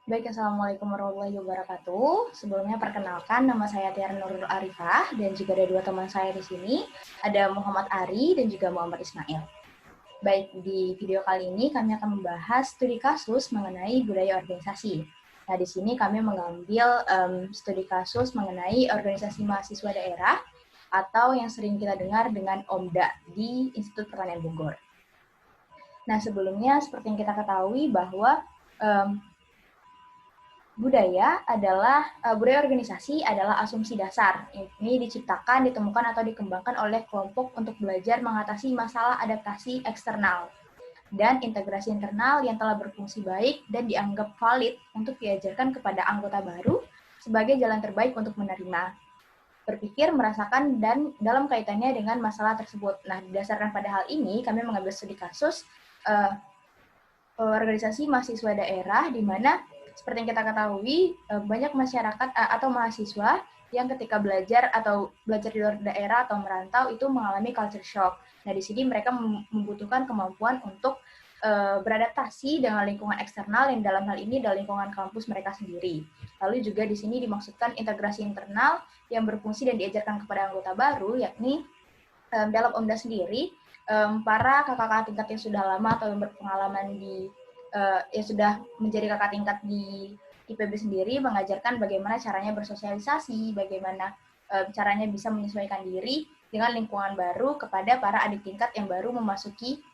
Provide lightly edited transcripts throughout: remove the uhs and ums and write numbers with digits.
Baik, Assalamualaikum warahmatullahi wabarakatuh. Sebelumnya perkenalkan, nama saya Tiara Nurul Arifah dan juga ada dua teman saya di sini. Ada Muhammad Ari dan juga Muhammad Ismail. Baik, di video kali ini kami akan membahas studi kasus mengenai budaya organisasi. Nah, di sini kami mengambil studi kasus mengenai organisasi mahasiswa daerah atau yang sering kita dengar dengan OMDA di Institut Pertanian Bogor. Nah, sebelumnya seperti yang kita ketahui bahwa budaya organisasi adalah asumsi dasar. Ini diciptakan, ditemukan atau dikembangkan oleh kelompok untuk belajar mengatasi masalah adaptasi eksternal dan integrasi internal yang telah berfungsi baik dan dianggap valid untuk diajarkan kepada anggota baru sebagai jalan terbaik untuk menerima, berpikir, merasakan, dan dalam kaitannya dengan masalah tersebut. Nah, berdasarkan pada hal ini, kami mengambil studi kasus organisasi mahasiswa daerah di mana seperti yang kita ketahui banyak masyarakat atau mahasiswa yang ketika belajar di luar daerah atau merantau itu mengalami culture shock. Nah, di sini mereka membutuhkan kemampuan untuk beradaptasi dengan lingkungan eksternal yang dalam hal ini adalah lingkungan kampus mereka sendiri. Lalu juga di sini dimaksudkan integrasi internal yang berfungsi dan diajarkan kepada anggota baru, yakni dalam OMDA sendiri para kakak-kakak tingkat yang sudah lama atau yang berpengalaman yang sudah menjadi kakak tingkat di IPB sendiri mengajarkan bagaimana caranya bersosialisasi, bagaimana caranya bisa menyesuaikan diri dengan lingkungan baru kepada para adik tingkat yang baru memasuki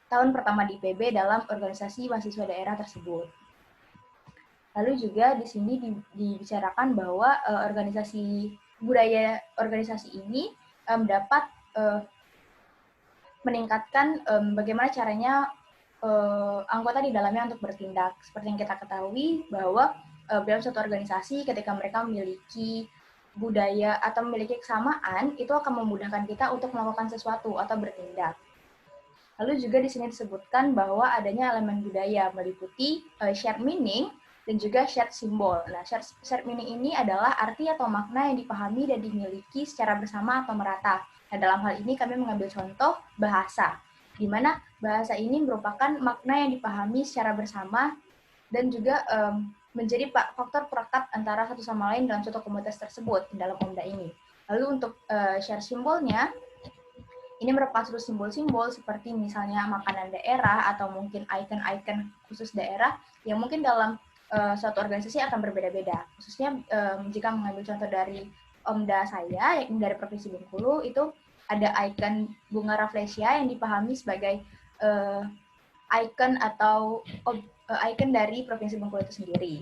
tahun pertama di IPB dalam organisasi mahasiswa daerah tersebut. Lalu juga di sini dibicarakan bahwa budaya organisasi ini dapat meningkatkan bagaimana caranya anggota di dalamnya untuk bertindak. Seperti yang kita ketahui bahwa dalam suatu organisasi ketika mereka memiliki budaya atau memiliki kesamaan, itu akan memudahkan kita untuk melakukan sesuatu atau bertindak. Lalu juga di sini disebutkan bahwa adanya elemen budaya meliputi shared meaning dan juga shared symbol. Nah, shared meaning ini adalah arti atau makna yang dipahami dan dimiliki secara bersama atau merata. Nah, dalam hal ini kami mengambil contoh bahasa, di mana bahasa ini merupakan makna yang dipahami secara bersama dan juga menjadi faktor perekat antara satu sama lain dalam suatu komunitas tersebut dalam OMDA ini. Lalu untuk share simbolnya, ini merupakan suatu simbol-simbol seperti misalnya makanan daerah atau mungkin ikon-ikon khusus daerah yang mungkin dalam suatu organisasi akan berbeda-beda. Khususnya jika mengambil contoh dari OMDA saya, yakni dari Provinsi Bengkulu, itu ada ikon bunga rafflesia yang dipahami sebagai ikon atau ikon dari Provinsi Bengkulu itu sendiri.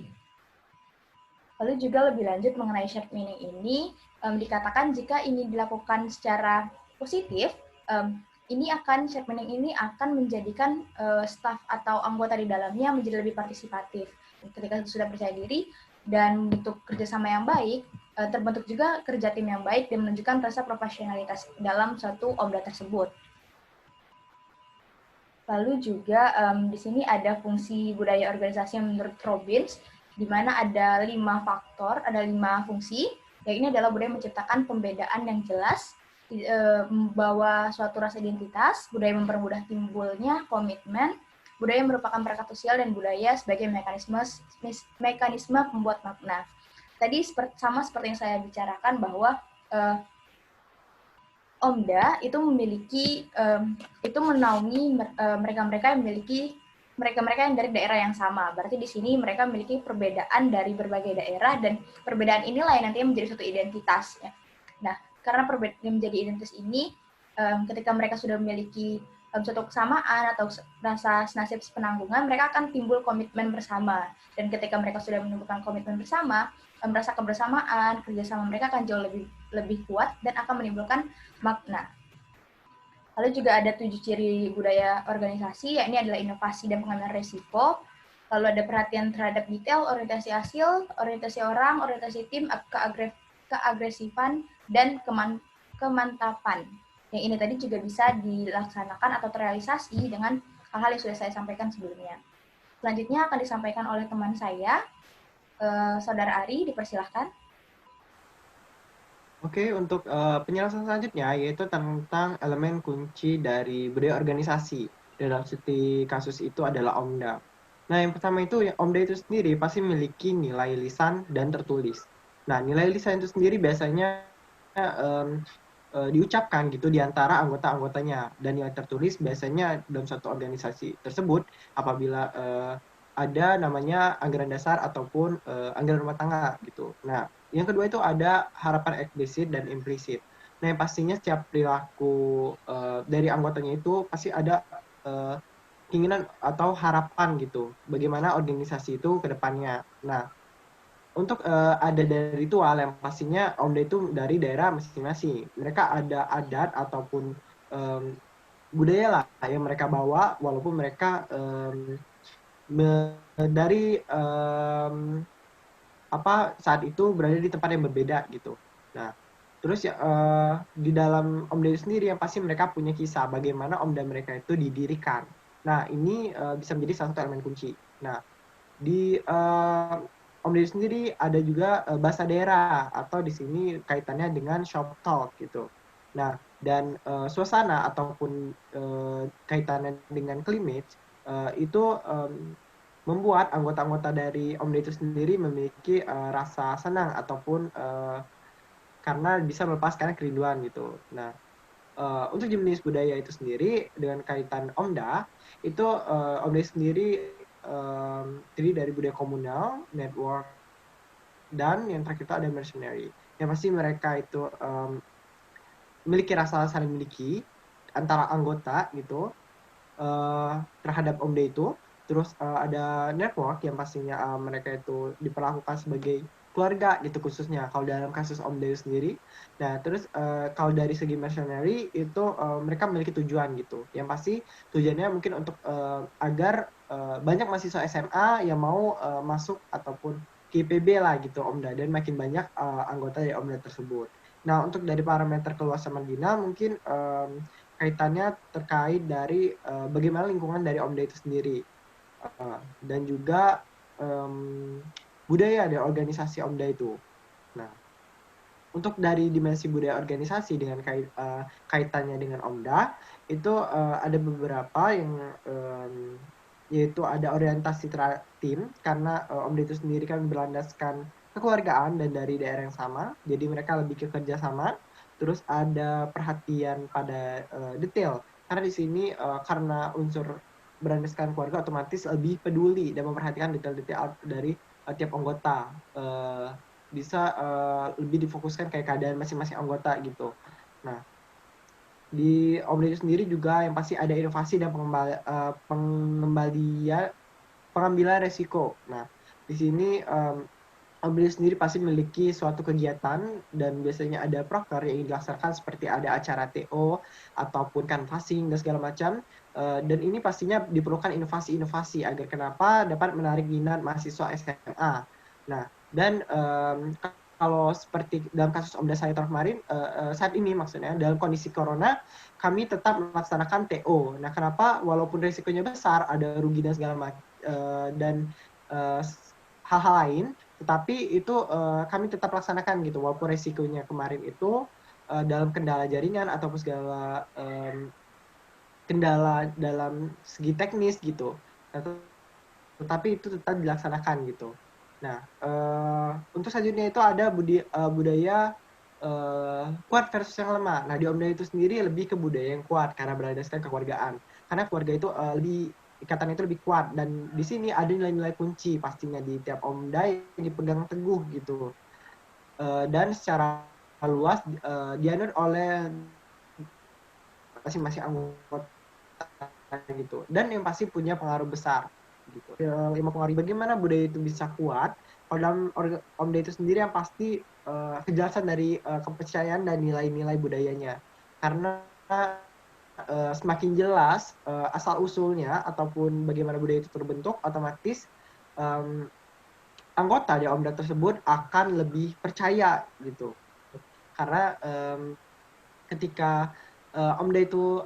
Lalu juga lebih lanjut mengenai shared meaning ini, dikatakan jika ini dilakukan secara positif, shared meaning ini akan menjadikan staf atau anggota di dalamnya menjadi lebih partisipatif. Ketika sudah percaya diri dan bentuk kerjasama yang baik, terbentuk juga kerja tim yang baik dan menunjukkan rasa profesionalitas dalam suatu OMDA tersebut. Lalu juga di sini ada fungsi budaya organisasi menurut Robbins, di mana ada 5 faktor, ada 5 fungsi. Yang ini adalah budaya menciptakan pembedaan yang jelas, membawa suatu rasa identitas, budaya mempermudah timbulnya komitmen, budaya merupakan perangkat sosial, dan budaya sebagai mekanisme pembuat makna. Tadi sama seperti yang saya bicarakan bahwa OMDA itu memiliki itu menaungi mereka-mereka yang memiliki mereka-mereka yang dari daerah yang sama. Berarti di sini mereka memiliki perbedaan dari berbagai daerah dan perbedaan inilah yang nantinya menjadi suatu identitas. Ya. Nah, karena perbedaan menjadi identitas ini, ketika mereka sudah memiliki suatu kesamaan atau rasa senasib sepenanggungan, mereka akan timbul komitmen bersama. Dan ketika mereka sudah menemukan komitmen bersama, merasa kebersamaan, kerjasama mereka akan jauh lebih kuat dan akan menimbulkan makna. Lalu juga ada 7 ciri budaya organisasi, yakni adalah inovasi dan pengambilan risiko, lalu ada perhatian terhadap detail, orientasi hasil, orientasi orang, orientasi tim, keagresifan, dan kemantapan. Yang ini tadi juga bisa dilaksanakan atau terrealisasi dengan hal-hal yang sudah saya sampaikan sebelumnya. Selanjutnya akan disampaikan oleh teman saya, Saudara Ari, dipersilahkan. Oke, untuk penjelasan selanjutnya yaitu tentang elemen kunci dari budaya organisasi. Dalam studi kasus itu adalah OMDA. Nah, yang pertama itu OMDA itu sendiri pasti memiliki nilai lisan dan tertulis. Nah, nilai lisan itu sendiri biasanya diucapkan gitu di antara anggota-anggotanya, dan nilai tertulis biasanya dalam suatu organisasi tersebut apabila ada namanya anggaran dasar ataupun anggaran rumah tangga gitu. Nah, yang kedua itu ada harapan eksplisit dan implisit. Nah, yang pastinya setiap perilaku dari anggotanya itu pasti ada uh, keinginan atau harapan gitu, bagaimana organisasi itu ke depannya. Nah, untuk ada dari ritual yang pastinya OMDA itu dari daerah masing-masing. Mereka ada adat ataupun um, budaya lah yang mereka bawa, walaupun mereka dari apa saat itu berada di tempat yang berbeda gitu. Nah, terus ya di dalam OMDA itu sendiri yang pasti mereka punya kisah bagaimana OMDA mereka itu didirikan. Nah, ini bisa menjadi salah satu elemen kunci. Nah, di OMDA itu sendiri ada juga bahasa daerah, atau di sini kaitannya dengan shop talk gitu. Nah, dan suasana ataupun kaitannya dengan climate itu membuat anggota-anggota dari OMDA itu sendiri memiliki rasa senang ataupun karena bisa melepaskan kerinduan gitu. Nah, untuk jenis budaya itu sendiri dengan kaitan OMDA itu OMDA sendiri terdiri dari budaya komunal, network, dan yang terakhir itu ada mercenary. Yang pasti mereka itu memiliki rasa saling memiliki antara anggota gitu terhadap OMDA itu. Terus ada network yang pastinya mereka itu diperlakukan sebagai keluarga gitu khususnya kalau dalam kasus OMDA sendiri. Nah, terus kalau dari segi mercenary itu mereka memiliki tujuan gitu. Yang pasti tujuannya mungkin untuk agar banyak mahasiswa SMA yang mau masuk ataupun ke IPB lah gitu OMDA, dan makin banyak anggota dari OMDA tersebut. Nah, untuk dari parameter keluasan marginal mungkin kaitannya terkait dari bagaimana lingkungan dari OMDA itu sendiri, dan juga budaya dari organisasi OMDA itu. Nah, untuk dari dimensi budaya organisasi dengan kaitannya dengan OMDA itu ada beberapa yang yaitu ada orientasi tim, karena OMDA itu sendiri kan berlandaskan kekeluargaan dan dari daerah yang sama, jadi mereka lebih ke kerjasama. Terus ada perhatian pada detail, karena di sini karena unsur berlandaskan keluarga otomatis lebih peduli dan memperhatikan detail-detail dari tiap anggota, bisa lebih difokuskan kayak keadaan masing-masing anggota gitu. Nah, di OMDA itu sendiri juga yang pasti ada inovasi dan pengambilan resiko. Nah, di sini OMDA sendiri pasti memiliki suatu kegiatan, dan biasanya ada proker yang dilaksanakan seperti ada acara TO ataupun canvassing dan segala macam. Dan ini pastinya diperlukan inovasi-inovasi agar kenapa dapat menarik minat mahasiswa SMA. Nah, dan kalau seperti dalam kasus OMDA saya kemarin, saat ini maksudnya dalam kondisi corona, kami tetap melaksanakan TO. Nah, kenapa? Walaupun risikonya besar, ada rugi dan segala macam, dan hal-hal lain, tetapi itu kami tetap laksanakan gitu, walaupun resikonya kemarin itu dalam kendala jaringan ataupun segala kendala dalam segi teknis gitu. Nah, tetapi itu tetap dilaksanakan gitu. Nah, untuk selanjutnya itu ada budaya kuat versus yang lemah. Nah, di OMDA itu sendiri lebih ke budaya yang kuat karena berlandaskan kekeluargaan. Karena keluarga itu lebih ikatan itu lebih kuat, dan di sini ada nilai-nilai kunci pastinya di tiap OMDA yang dipegang teguh gitu. Dan secara luas dianut oleh masing-masing anggota gitu, dan yang pasti punya pengaruh besar gitu. Lima pengaruh bagaimana budaya itu bisa kuat. Kalau dalam OMDA itu sendiri yang pasti kejelasan dari kepercayaan dan nilai-nilai budayanya, karena semakin jelas asal usulnya ataupun bagaimana budaya itu terbentuk, otomatis anggota di OMDA tersebut akan lebih percaya gitu. Karena ketika OMDA itu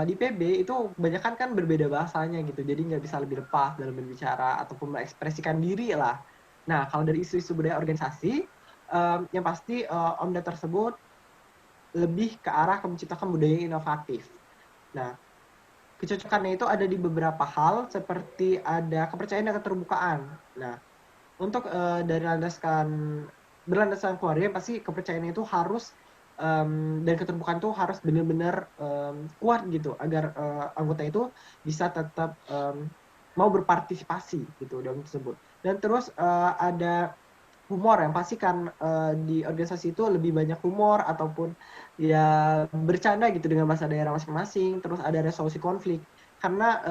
di PB itu kebanyakan kan berbeda bahasanya gitu, jadi nggak bisa lebih lepas dalam berbicara ataupun mengekspresikan diri lah. Nah, kalau dari isu-isu budaya organisasi, yang pasti OMDA tersebut lebih ke arah menciptakan budaya yang inovatif. Nah, kecocokannya itu ada di beberapa hal seperti ada kepercayaan dan keterbukaan. Nah, untuk dari berlandaskan keluarga pasti kepercayaan itu harus dan keterbukaan itu harus benar-benar kuat gitu agar anggota itu bisa tetap mau berpartisipasi gitu dalam tersebut. Dan terus ada humor yang pasti kan di organisasi itu lebih banyak humor ataupun ya bercanda gitu dengan bahasa daerah masing-masing. Terus ada resolusi konflik karena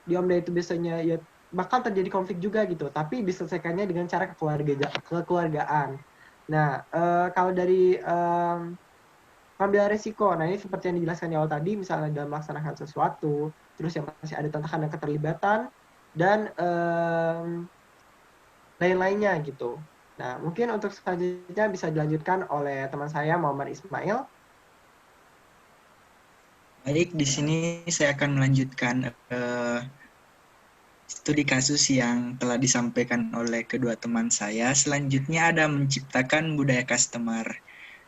di Omda itu biasanya ya bakal terjadi konflik juga gitu, tapi diselesaikannya dengan cara kekeluargaan. Nah, kalau dari ngambil resiko, nah ini seperti yang dijelaskan di awal tadi, misalnya dalam melaksanakan sesuatu, terus yang masih ada tantangan dan keterlibatan, dan lain-lainnya gitu. Nah, mungkin untuk selanjutnya bisa dilanjutkan oleh teman saya, Muhammad Ismail. Baik, di sini saya akan melanjutkan studi kasus yang telah disampaikan oleh kedua teman saya. Selanjutnya ada menciptakan budaya customer.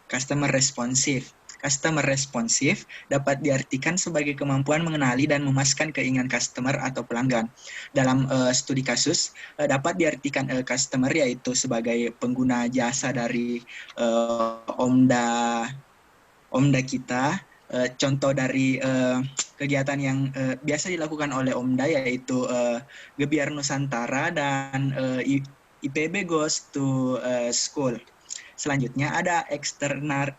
Customer responsif. Customer responsif dapat diartikan sebagai kemampuan mengenali dan memuaskan keinginan customer atau pelanggan. Dalam studi kasus, dapat diartikan customer yaitu sebagai pengguna jasa dari Omda kita. Contoh dari kegiatan yang biasa dilakukan oleh Omda yaitu Gebiar Nusantara dan IPB Goes to School. Selanjutnya ada external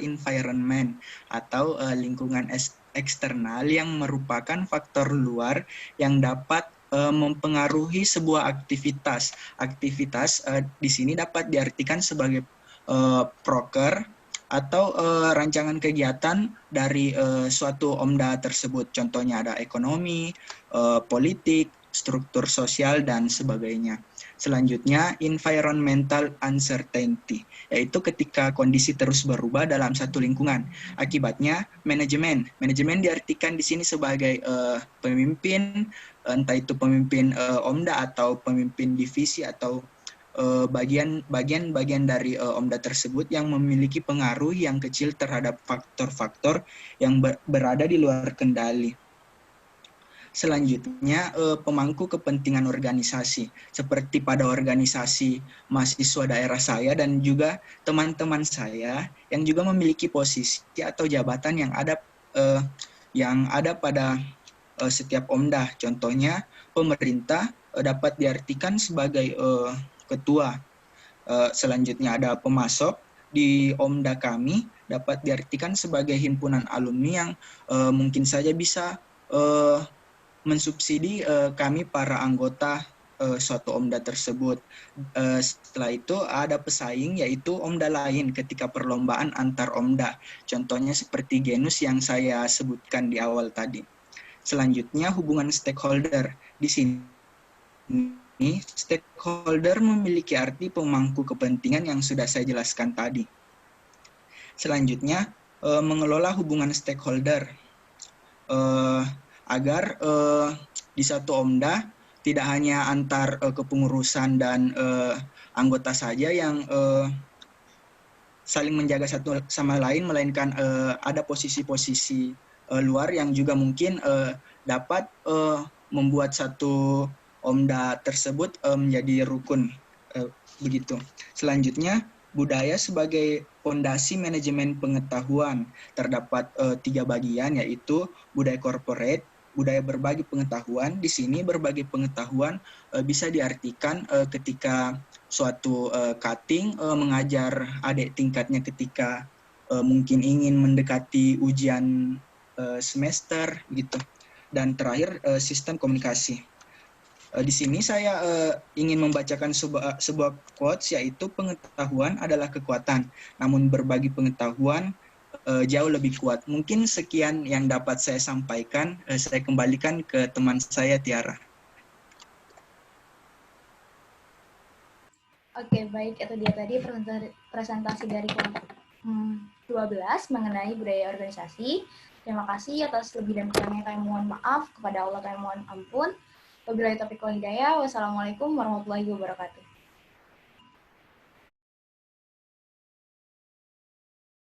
environment atau lingkungan eksternal yang merupakan faktor luar yang dapat mempengaruhi sebuah aktivitas. Aktivitas di sini dapat diartikan sebagai proker atau rancangan kegiatan dari suatu Omda tersebut. Contohnya ada ekonomi, politik, struktur sosial, dan sebagainya. Selanjutnya, environmental uncertainty, yaitu ketika kondisi terus berubah dalam satu lingkungan. Akibatnya, manajemen. Manajemen diartikan di sini sebagai pemimpin, entah itu pemimpin Omda atau pemimpin divisi atau bagian-bagian dari Omda tersebut yang memiliki pengaruh yang kecil terhadap faktor-faktor yang berada di luar kendali. Selanjutnya, pemangku kepentingan organisasi. Seperti pada organisasi mahasiswa daerah saya dan juga teman-teman saya yang juga memiliki posisi atau jabatan yang ada pada setiap Omda. Contohnya, pemerintah dapat diartikan sebagai ketua. Selanjutnya ada pemasok. Di Omda kami dapat diartikan sebagai himpunan alumni yang mungkin saja bisa mensubsidi kami para anggota suatu Omda tersebut. Setelah itu ada pesaing yaitu Omda lain ketika perlombaan antar Omda. Contohnya seperti Genus yang saya sebutkan di awal tadi. Selanjutnya hubungan stakeholder. Di sini stakeholder memiliki arti pemangku kepentingan yang sudah saya jelaskan tadi. Selanjutnya mengelola hubungan stakeholder. Agar di satu Omda tidak hanya antar kepengurusan dan anggota saja yang saling menjaga satu sama lain, melainkan ada posisi-posisi luar yang juga mungkin dapat membuat satu Omda tersebut menjadi rukun, begitu. Selanjutnya, budaya sebagai fondasi manajemen pengetahuan. Terdapat 3 bagian, yaitu budaya corporate, budaya berbagi pengetahuan. Di sini berbagi pengetahuan bisa diartikan ketika suatu cutting mengajar adik tingkatnya ketika mungkin ingin mendekati ujian semester gitu. Dan terakhir sistem komunikasi. Di sini saya ingin membacakan sebuah quotes, yaitu pengetahuan adalah kekuatan, namun berbagi pengetahuan jauh lebih kuat. Mungkin sekian yang dapat saya sampaikan. Saya kembalikan ke teman saya, Tiara. Oke, baik. Itu dia tadi presentasi dari kelompok 12 mengenai budaya organisasi. Terima kasih atas lebih dan kurangnya. Kami mohon maaf, kepada Allah kami mohon ampun. Wabillahi taufiq wal hidayah. Wassalamualaikum warahmatullahi wabarakatuh.